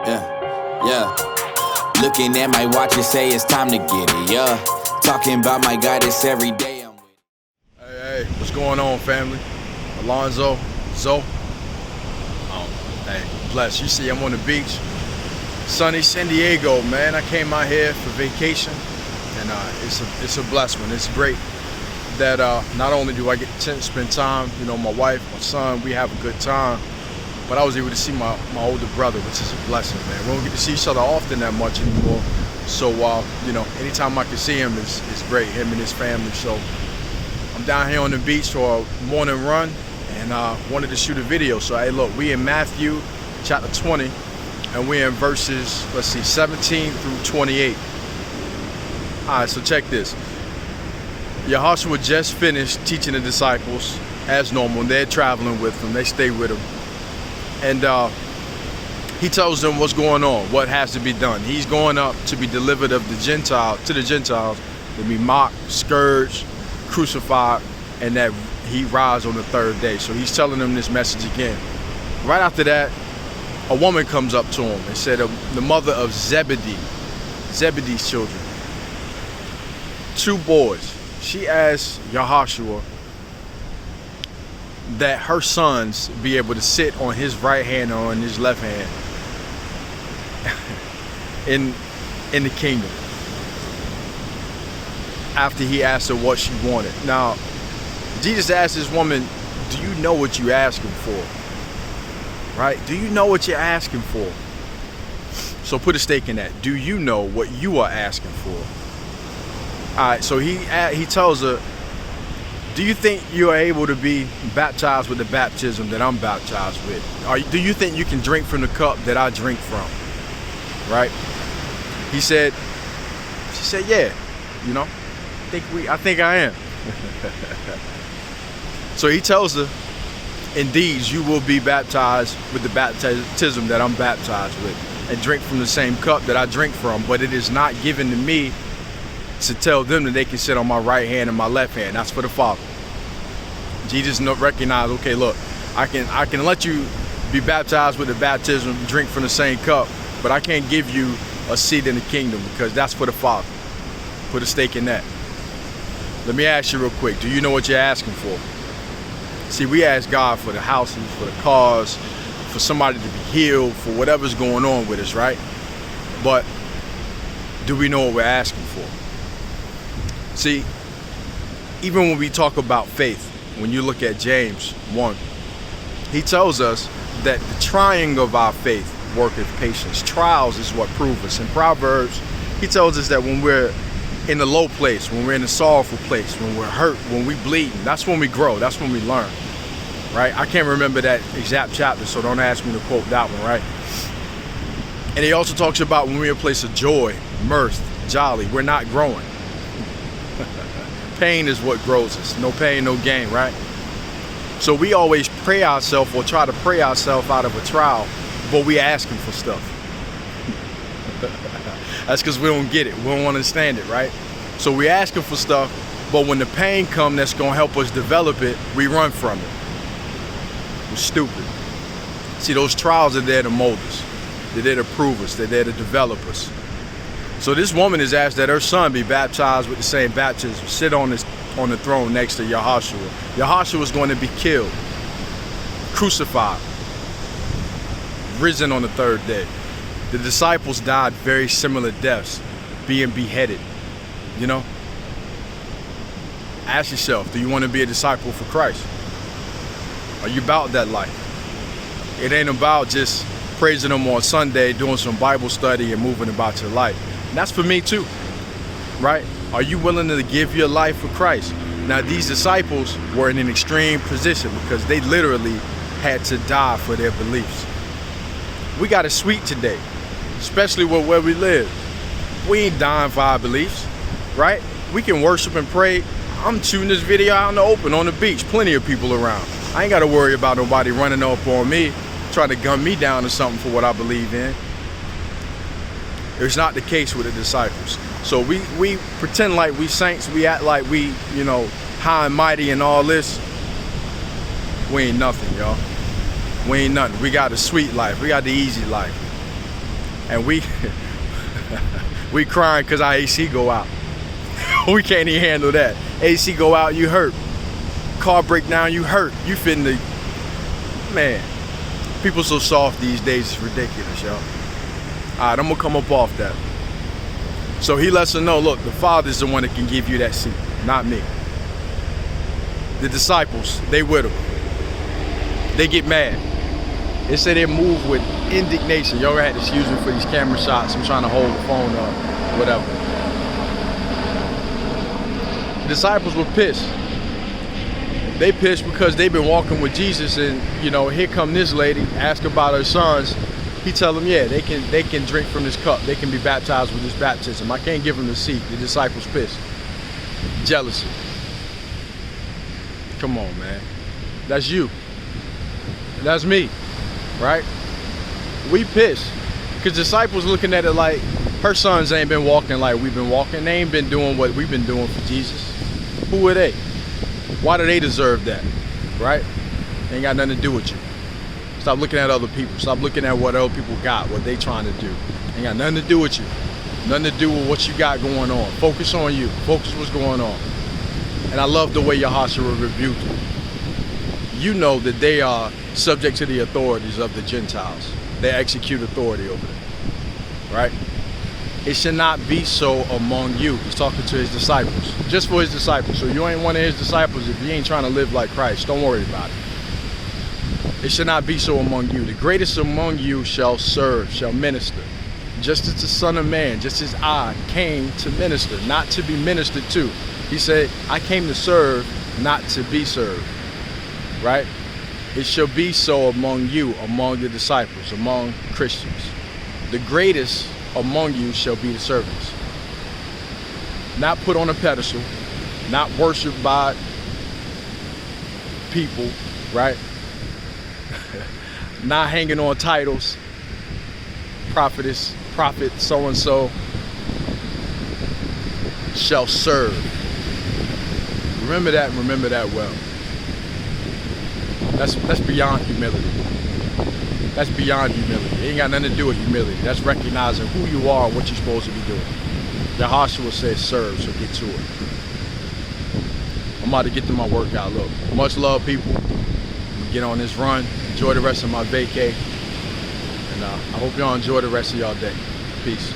Yeah. Looking at my watch and say it's time to get it, yeah. Talking about my guidance every day. I'm with. Hey, what's going on, family? Alonzo, Zoe. Hey, bless. You see, I'm on the beach. Sunny San Diego, man. I came out here for vacation, and it's a blessed one. It's great that not only do I get to spend time, my wife, my son, we have a good time, but I was able to see my older brother, which is a blessing, man. We don't get to see each other often that much anymore. So, anytime I can see him, it's great, him and his family. So I'm down here on the beach for a morning run, and wanted to shoot a video. So, hey, look, we in Matthew chapter 20, and we're in verses, 17 through 28. All right, so check this. Yehoshua just finished teaching the disciples as normal. They're traveling with him. They stay with him. And he tells them what's going on, what has to be done. He's going up to be delivered to the Gentiles, to be mocked, scourged, crucified, and that he rise on the third day. So he's telling them this message again. Right after that, a woman comes up to him and said, the mother of Zebedee's children, 2 boys. She asked Yehoshua that her sons be able to sit on his right hand or on his left hand in the kingdom, after he asked her what she wanted. Now, Jesus asked this woman, do you know what you're asking for? Right? Do you know what you're asking for? So put a stake in that. Do you know what you are asking for? All right, so he tells her, do you think you are able to be baptized with the baptism that I'm baptized with? Do you think you can drink from the cup that I drink from? Right? She said, yeah, I think I am. So he tells her, indeed, you will be baptized with the baptism that I'm baptized with, and drink from the same cup that I drink from, but it is not given to me to tell them that they can sit on my right hand and my left hand. That's for the Father. Jesus recognized, okay, look, I can let you be baptized with the baptism, drink from the same cup, but I can't give you a seat in the kingdom, because that's for the Father. Put a stake in that. Let me ask you real quick, do you know what you're asking for? See, we ask God for the houses, for the cars, for somebody to be healed, for whatever's going on with us, right? But do we know what we're asking for? See, even when we talk about faith, when you look at James 1, he tells us that the trying of our faith worketh patience. Trials is what prove us. In Proverbs, he tells us that when we're in the low place, when we're in a sorrowful place, when we're hurt, when we bleed, that's when we grow, that's when we learn, right? I can't remember that exact chapter, so don't ask me to quote that one, right? And he also talks about when we're in a place of joy, mirth, jolly, we're not growing. Pain is what grows us. No pain, no gain, right? So we always pray ourselves, or try to pray ourselves out of a trial, but we asking for stuff. That's because we don't get it. We don't understand it, right? So we asking for stuff, but when the pain comes that's going to help us develop it, we run from it. We're stupid. See, those trials are there to mold us. They're there to prove us. They're there to develop us. So this woman is asked that her son be baptized with the same baptism, sit on the throne next to Yehoshua. Yehoshua is going to be killed, crucified, risen on the third day. The disciples died very similar deaths, being beheaded. Ask yourself, do you want to be a disciple for Christ? Are you about that life? It ain't about just praising him on Sunday, doing some Bible study, and moving about your life. And that's for me too, right? Are you willing to give your life for Christ? Now, these disciples were in an extreme position because they literally had to die for their beliefs. We got it sweet today, especially with where we live. We ain't dying for our beliefs, right? We can worship and pray. I'm shooting this video out in the open on the beach, plenty of people around. I ain't got to worry about nobody running up on me, trying to gun me down or something for what I believe in. It's not the case with the disciples. So we pretend like we saints, we act like we, high and mighty and all this. We ain't nothing, y'all. We ain't nothing. We got a sweet life. We got the easy life. and we crying because our AC go out. We can't even handle that. AC go out, you hurt. Car break down, you hurt. You finna, man. People so soft these days, it's ridiculous, y'all. All right, I'm gonna come up off that. So he lets her know, look, the Father's the one that can give you that seat, not me. The disciples, they with him. They get mad. They say they move with indignation. Y'all had to excuse me for these camera shots. I'm trying to hold the phone up, whatever. The disciples were pissed. They pissed because they've been walking with Jesus, and you know, here come this lady, ask about her sons. He tell them, yeah, they can drink from this cup. They can be baptized with this baptism. I can't give them the seat. The disciples pissed. Jealousy. Come on, man. That's you. That's me, right? We pissed because disciples looking at it like her sons ain't been walking like we've been walking. They ain't been doing what we've been doing for Jesus. Who are they? Why do they deserve that, right? Ain't got nothing to do with you. Stop looking at other people. Stop looking at what other people got, what they trying to do. Ain't got nothing to do with you. Nothing to do with what you got going on. Focus on you. Focus what's going on. And I love the way Yehoshua rebuked them. You know that they are subject to the authorities of the Gentiles. They execute authority over them, right? It should not be so among you. He's talking to his disciples, just for his disciples. So you ain't one of his disciples if you ain't trying to live like Christ. Don't worry about it. It should not be so among you. The greatest among you shall serve, shall minister. Just as the Son of Man, just as I came to minister, not to be ministered to. He said, I came to serve, not to be served. Right? It shall be so among you, among the disciples, among Christians. The greatest among you shall be the servants. Not put on a pedestal, not worshiped by people, right? Not hanging on titles, prophetess, prophet, so-and-so, shall serve. Remember that and remember that well. That's beyond humility. That's beyond humility. It ain't got nothing to do with humility. That's recognizing who you are and what you're supposed to be doing. Yehoshua says serve, so get to it. I'm about to get to my workout. Look, much love, people. I'm gonna get on this run. Enjoy the rest of my vacay. And I hope y'all enjoy the rest of y'all day. Peace.